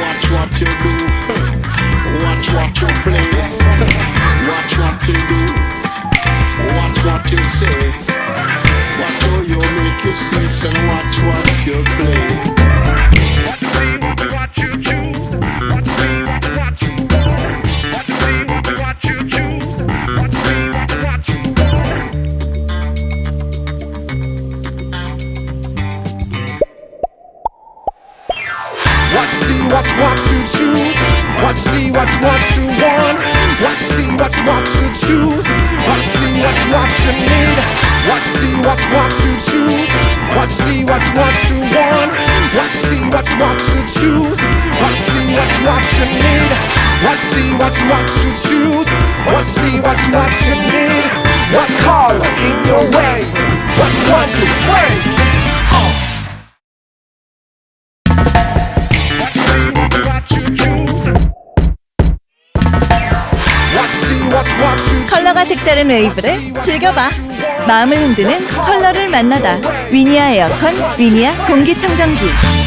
Watch what you do. Watch what you play. Watch what you do. Watch what you say. Watch how you make your speech and watch what you play. What you choose. What you want. What you choose. What you want. What's what you choose? What see what you want? What see what you choose? What see what you need? What see what you choose? What see what you want? What see what you choose? What see what you need? What see what you choose? What see what you need? What color in your way? What you want to play? 컬러가 색다른 웨이브를 즐겨봐. 마음을 흔드는 컬러를 만나다. 위니아에어컨 위니아 공기청정기.